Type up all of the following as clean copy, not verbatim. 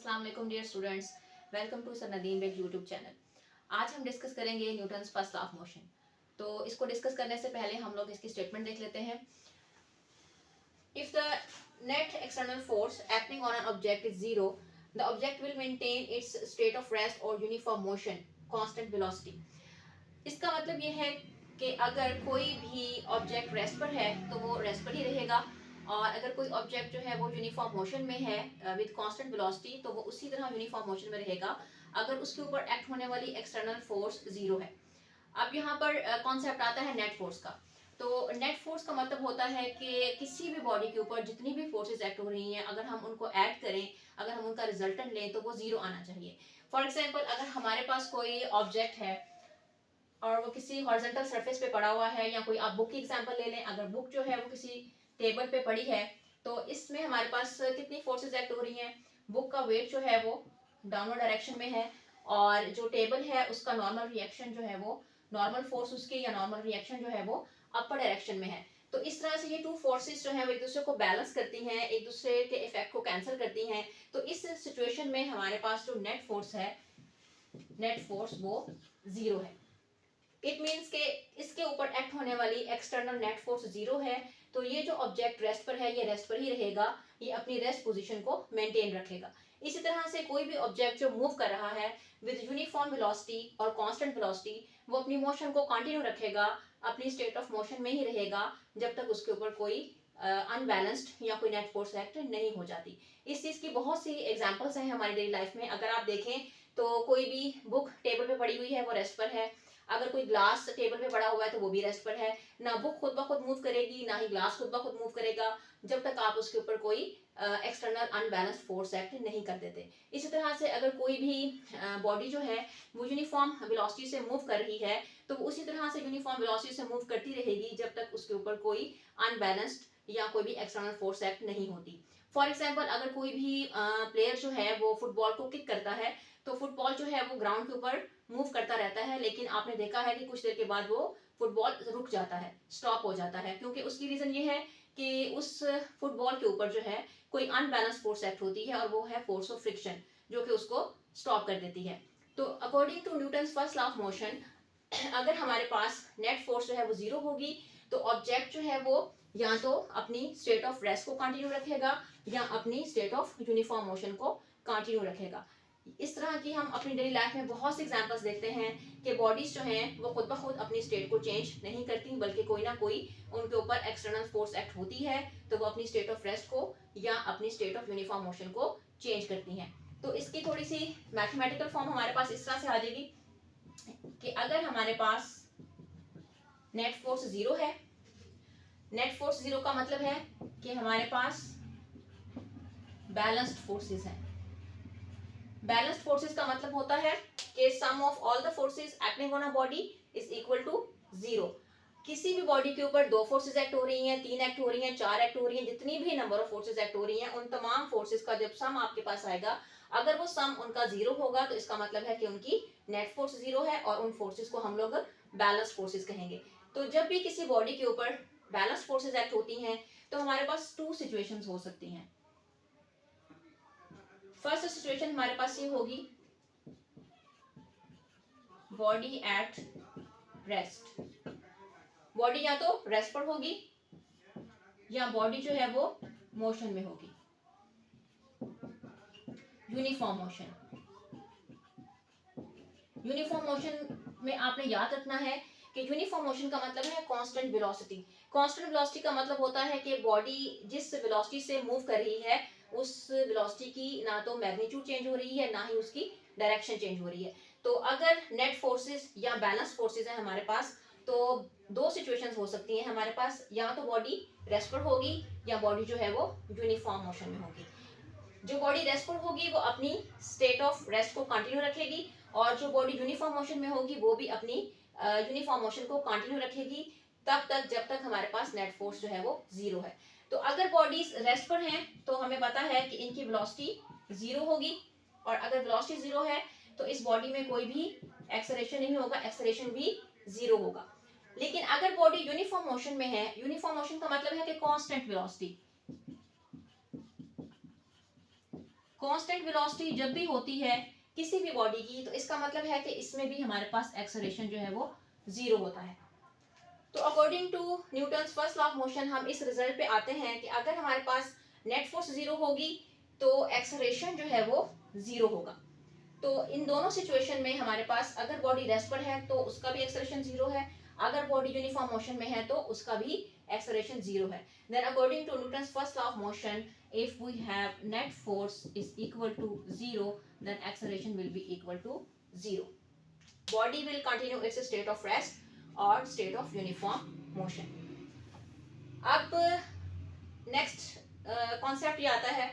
अस्सलाम वालेकुम dear students, welcome to sir Nadeem Baig YouTube channel. आज हम डिस्कस करेंगे Newton's first law of motion. तो इसको डिस्कस करने से पहले हम लोग इसकी स्टेटमेंट देख लेते हैं। If the net external force acting on an object is zero, the object will maintain its state of rest और यूनिफॉर्म मोशन कांस्टेंट वेलोसिटी। इसका मतलब ये है कि अगर कोई भी ऑब्जेक्ट रेस्ट पर है तो वो रेस्ट पर ही रहेगा, और अगर कोई ऑब्जेक्ट जो है वो यूनिफॉर्म मोशन में है विद कांस्टेंट वेलोसिटी तो वो उसी तरह यूनिफॉर्म मोशन में रहेगा अगर उसके ऊपर एक्ट होने वाली एक्सटर्नल फोर्स जीरो है। अब यहाँ पर कॉन्सेप्ट आता है नेट फोर्स का। तो नेट फोर्स का मतलब होता है कि किसी भी बॉडी के ऊपर जितनी भी फोर्सेस एक्ट हो रही हैं, अगर हम उनको ऐड करें, अगर हम उनका रिजल्टेंट लें तो वो जीरो आना चाहिए। फॉर एग्जांपल, अगर हमारे पास कोई ऑब्जेक्ट है और वो किसी हॉरिजॉन्टल सरफेस पे पड़ा हुआ है, या कोई आप बुक की एग्जांपल ले लें, अगर बुक जो है वो किसी टेबल पे पड़ी है तो इसमें हमारे पास कितनी फोर्सेस एक्ट हो रही हैं। बुक का वेट जो है वो डाउनवर्ड डायरेक्शन में है, और जो टेबल है उसका नॉर्मल रिएक्शन जो है वो नॉर्मल फोर्स उसकी या नॉर्मल रिएक्शन जो है वो अपर डायरेक्शन में है। तो इस तरह से ये टू फोर्सेस जो है वो एक दूसरे को बैलेंस करती हैं, एक दूसरे के इफेक्ट को कैंसिल करती हैं। तो इस सिचुएशन में हमारे पास जो नेट फोर्स है, नेट फोर्स वो जीरो है। इट मीन्स के इसके ऊपर एक्ट होने वाली एक्सटर्नल नेट फोर्स जीरो है। तो ये जो ऑब्जेक्ट रेस्ट पर है ये रेस्ट पर ही रहेगा, ये अपनी रेस्ट पोजीशन को मेंटेन रखेगा। इसी तरह से कोई भी ऑब्जेक्ट जो मूव कर रहा है विद यूनिफॉर्म वेलोसिटी और कांस्टेंट वेलोसिटी, वो अपनी मोशन को कंटिन्यू रखेगा, अपनी स्टेट ऑफ मोशन में ही रहेगा जब तक उसके ऊपर कोई अनबैलेंस्ड या कोई नेट फोर्स एक्ट नहीं हो जाती। इस चीज की बहुत सी एग्जांपल्स हैं हमारी डेली लाइफ में। अगर आप देखें तो कोई भी बुक टेबल पे पड़ी हुई है वो रेस्ट पर है, अगर कोई ग्लास टेबल पे पड़ा हुआ है तो वो भी रेस्ट पर है। ना बुक खुद ब खुद मूव करेगी, ना ही ग्लास खुद ब खुद मूव करेगा जब तक आप उसके ऊपर कोई एक्सटर्नल अनबैलेंस्ड फोर्स एक्ट नहीं कर देते। इसी तरह से अगर कोई भी बॉडी जो है वो यूनिफॉर्म वेलोसिटी से मूव कर रही है तो वो उसी तरह से यूनिफॉर्म वेलोसिटी से मूव करती रहेगी जब तक उसके ऊपर कोई अनबैलेंस्ड या कोई भी एक्सटर्नल फोर्स एक्ट नहीं होती। फॉर एग्जाम्पल, अगर कोई भी प्लेयर जो है वो फुटबॉल को किक करता है तो फुटबॉल जो है वो ग्राउंड के ऊपर मूव करता रहता है, लेकिन आपने देखा है कि कुछ देर के बाद वो फुटबॉल रुक जाता है, स्टॉप हो जाता है, क्योंकि उसकी रीजन ये है कि उस फुटबॉल के ऊपर जो है कोई अनबैलेंस फोर्स एक्ट होती है और वो है फोर्स ऑफ फ्रिक्शन, जो कि उसको स्टॉप कर देती है। तो according to Newton's first law of motion, अगर हमारे पास नेट फोर्स जो है वो जीरो होगी तो ऑब्जेक्ट जो है वो या तो अपनी स्टेट ऑफ रेस्ट को कंटिन्यू रखेगा या अपनी स्टेट ऑफ यूनिफॉर्म मोशन को कंटिन्यू रखेगा। इस तरह की हम अपनी डेली लाइफ में बहुत से एग्जांपल्स देखते हैं कि बॉडीज जो हैं वो खुद ब खुद अपनी स्टेट को चेंज नहीं करती, बल्कि कोई ना कोई उनके ऊपर एक्सटर्नल फोर्स एक्ट होती है तो वो अपनी स्टेट ऑफ रेस्ट को या अपनी स्टेट ऑफ यूनिफॉर्म मोशन को चेंज करती हैं। तो इसकी थोड़ी सी मैथमेटिकल फॉर्म हमारे पास इस तरह से आ जाएगी कि अगर हमारे पास नेट फोर्स जीरो है, नेट फोर्स जीरो का मतलब है कि हमारे पास बैलेंस्ड फोर्सेस हैं। बैलेंस्ड फोर्सेस का मतलब होता है कि sum of all the forces acting on a body is equal to zero. किसी भी बॉडी के ऊपर दो फोर्सेस एक्ट हो रही हैं, तीन एक्ट हो रही हैं, चार एक्ट हो रही हैं, जितनी भी नंबर ऑफ फोर्सेस एक्ट हो रही हैं, उन तमाम फोर्सेस का जब सम आपके पास आएगा, अगर वो सम उनका जीरो होगा तो इसका मतलब है कि उनकी नेट फोर्स जीरो है और उन फोर्सेस को हम लोग बैलेंस फोर्सेस कहेंगे। तो जब भी किसी बॉडी के ऊपर बैलेंस फोर्सेस एक्ट होती हैं तो हमारे पास टू सिचुएशंस हो सकती हैं। फर्स्ट सिचुएशन हमारे पास ये होगी, बॉडी एट रेस्ट। बॉडी या तो रेस्ट पर होगी या बॉडी जो है वो मोशन में होगी, यूनिफॉर्म मोशन। यूनिफॉर्म मोशन में आपने याद रखना है कि यूनिफॉर्म मोशन का मतलब है कांस्टेंट वेलोसिटी। कांस्टेंट वेलोसिटी का मतलब होता है कि बॉडी जिस वेलोसिटी से मूव कर रही है उस वेलोसिटी की ना तो मैग्नीट्यूड चेंज हो रही है ना ही उसकी डायरेक्शन चेंज हो रही है। तो अगर नेट फोर्सेस या बैलेंस फोर्सेस है हमारे पास तो दो सिचुएशंस हो सकती हैं हमारे पास, या तो बॉडी रेस्ट पर होगी या बॉडी जो है वो यूनिफॉर्म मोशन में होगी। जो बॉडी रेस्ट पर होगी वो अपनी स्टेट ऑफ रेस्ट को कंटिन्यू रखेगी, और जो बॉडी यूनिफॉर्म मोशन में होगी वो भी अपनी यूनिफॉर्म मोशन को कंटिन्यू रखेगी तब तक जब तक हमारे पास नेट फोर्स जो है वो जीरो है। तो अगर बॉडीज रेस्ट पर हैं तो हमें पता है कि इनकी वेलोसिटी जीरो होगी, और अगर वेलोसिटी जीरो है तो इस बॉडी में कोई भी एक्सेलरेशन नहीं होगा, एक्सेलरेशन भी जीरो होगा। लेकिन अगर बॉडी यूनिफॉर्म मोशन में है, यूनिफॉर्म मोशन का मतलब है कि कांस्टेंट वेलोसिटी, कांस्टेंट वेलोसिटी जब भी होती है किसी भी बॉडी की, तो इसका मतलब है कि इसमें भी हमारे पास एक्सेलरेशन जो है वो जीरो होता है। तो according to Newton's first law of motion हम इस रिजल्ट पे आते हैं कि अगर हमारे पास नेट फोर्स जीरो होगी तो एक्सेलरेशन जो है वो जीरो होगा। तो इन दोनों सिचुएशन में हमारे पास अगर बॉडी रेस्ट पर है तो उसका भी एक्सेलरेशन जीरो है, अगर बॉडी यूनिफॉर्म मोशन में है तो उसका भी एक्सेलरेशन जीरो है। Then according to Newton's first law of motion, if we have net force is equal to zero, then acceleration will be equal to zero. Body will continue its state of rest और state of uniform motion. अब next concept ये आता है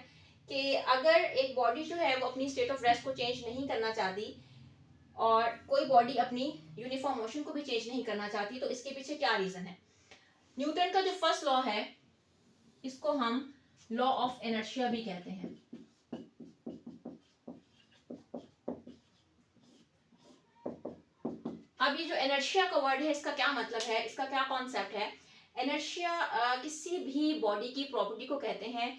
कि अगर एक body जो है वो अपनी स्टेट ऑफ रेस्ट को चेंज नहीं करना चाहती और कोई बॉडी अपनी यूनिफॉर्म मोशन को भी चेंज नहीं करना चाहती, तो इसके पीछे क्या रीजन है? न्यूटन का जो फर्स्ट लॉ है इसको हम लॉ ऑफ इनर्शिया भी कहते हैं। अब ये जो इनर्शिया का वर्ड है इसका क्या मतलब है, इसका क्या कॉन्सेप्ट है? इनर्शिया किसी भी बॉडी की प्रॉपर्टी को कहते हैं,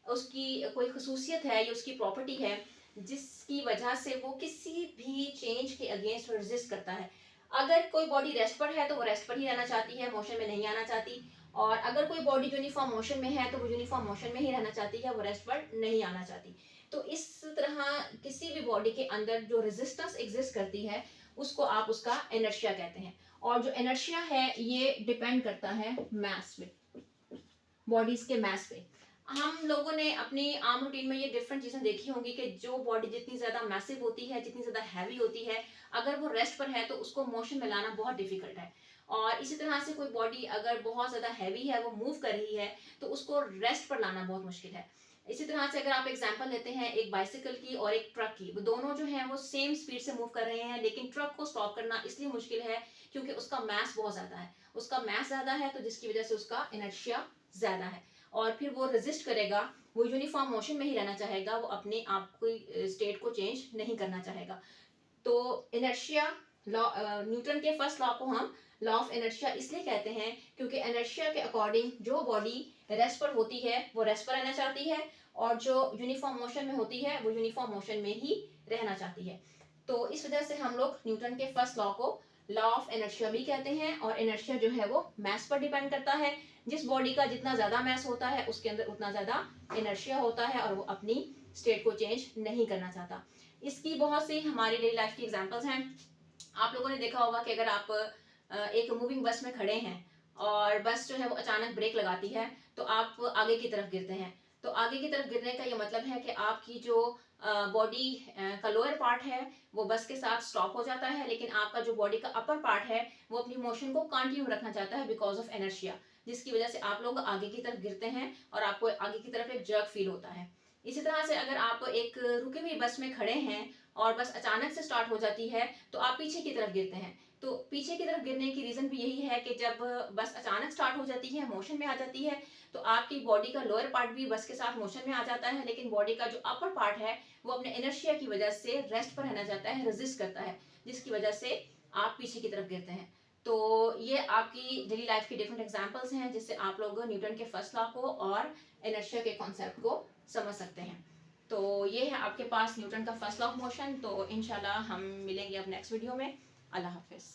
उसकी कोई खसूसियत है, ये उसकी प्रॉपर्टी है जिसकी वजह से वो किसी भी चेंज के अगेंस्ट रेजिस्ट करता है। अगर कोई बॉडी रेस्ट पर है तो वो रेस्ट पर ही रहना चाहती है, मोशन में नहीं आना चाहती, और अगर कोई बॉडी यूनिफॉर्म मोशन में है तो वो यूनिफॉर्म मोशन में ही रहना चाहती है, वो रेस्ट पर नहीं आना चाहती। तो इस तरह किसी भी बॉडी के अंदर जो रेजिस्टेंस एग्जिस्ट करती है उसको आप उसका इनर्शिया कहते हैं। और जो इनर्शिया है ये डिपेंड करता है मास पे, बॉडीज के मास पे। हम लोगों ने अपनी आम रूटीन में ये डिफरेंट चीजें देखी होंगी कि जो बॉडी जितनी ज्यादा मैसिव होती है, जितनी ज्यादा हैवी होती है, अगर वो रेस्ट पर है तो उसको मोशन में लाना बहुत डिफिकल्ट है। और इसी तरह से कोई बॉडी अगर बहुत ज्यादा हैवी है, वो मूव कर रही है, तो उसको रेस्ट पर लाना बहुत मुश्किल है। इसी तरह से अगर आप एग्जांपल लेते हैं एक बाइसिकल की और एक ट्रक की, वो दोनों जो हैं वो सेम स्पीड से मूव कर रहे हैं, लेकिन ट्रक को स्टॉप करना इसलिए मुश्किल है क्योंकि उसका मास बहुत ज्यादा है। उसका मास ज्यादा है तो जिसकी वजह से उसका इनर्शिया ज्यादा है, और फिर वो रेजिस्ट करेगा, वो यूनिफॉर्म मोशन में ही रहना चाहेगा, वो अपने आप को स्टेट को चेंज नहीं करना चाहेगा। तो इनर्शिया लॉ, न्यूटन के फर्स्ट लॉ को हम लॉ ऑफ इनर्शिया इसलिए कहते हैं क्योंकि इनर्शिया के अकॉर्डिंग जो बॉडी रेस्ट पर होती है वो रेस्ट पर रहना चाहती है, और जो यूनिफॉर्म मोशन में होती है वो यूनिफॉर्म मोशन में ही रहना चाहती है। तो इस वजह से हम लोग न्यूटन के फर्स्ट लॉ को लॉ ऑफ इनर्शिया भी कहते हैं। और इनर्शिया जो है वो मास पर डिपेंड करता है, जिस बॉडी का जितना ज्यादा मास होता है उसके अंदर उतना ज्यादा इनर्शिया होता है और वो अपनी स्टेट को चेंज नहीं करना चाहता। इसकी बहुत सी हमारी डेली लाइफ की एग्जांपल्स हैं। आप लोगों ने देखा होगा कि अगर आप एक मूविंग बस में खड़े हैं और बस जो है वो अचानक ब्रेक लगाती है तो आप आगे की तरफ गिरते हैं। तो आगे की तरफ गिरने का ये मतलब है कि आपकी जो बॉडी का लोअर पार्ट है वो बस के साथ स्टॉप हो जाता है, लेकिन आपका जो बॉडी का अपर पार्ट है वो अपनी मोशन को कंटिन्यू रखना चाहता है बिकॉज ऑफ इनर्शिया, जिसकी वजह से आप लोग आगे की तरफ गिरते हैं और आपको आगे की तरफ एक जर्क फील होता है। इसी तरह से अगर आप एक रुकी हुई बस में खड़े हैं और बस अचानक से स्टार्ट हो जाती है तो आप पीछे की तरफ गिरते हैं। तो पीछे की तरफ गिरने की रीजन भी यही है कि जब बस अचानक स्टार्ट हो जाती है, मोशन में आ जाती है, तो आपकी बॉडी का लोअर पार्ट भी बस के साथ मोशन में आ जाता है, लेकिन बॉडी का जो अपर पार्ट है वो अपने इनर्शिया की वजह से रेस्ट पर रहना चाहता है, रेजिस्ट करता है, जिसकी वजह से आप पीछे की तरफ गिरते हैं। तो ये आपकी डेली लाइफ की डिफरेंट एग्जांपल्स हैं जिससे आप लोग न्यूटन के फर्स्ट लॉ को और इनर्शिया के कॉन्सेप्ट को समझ सकते हैं। तो ये है आपके पास न्यूटन का फर्स्ट लॉ ऑफ मोशन। तो इंशाल्लाह हम मिलेंगे अब नेक्स्ट वीडियो में। अल्लाह हाफिज़।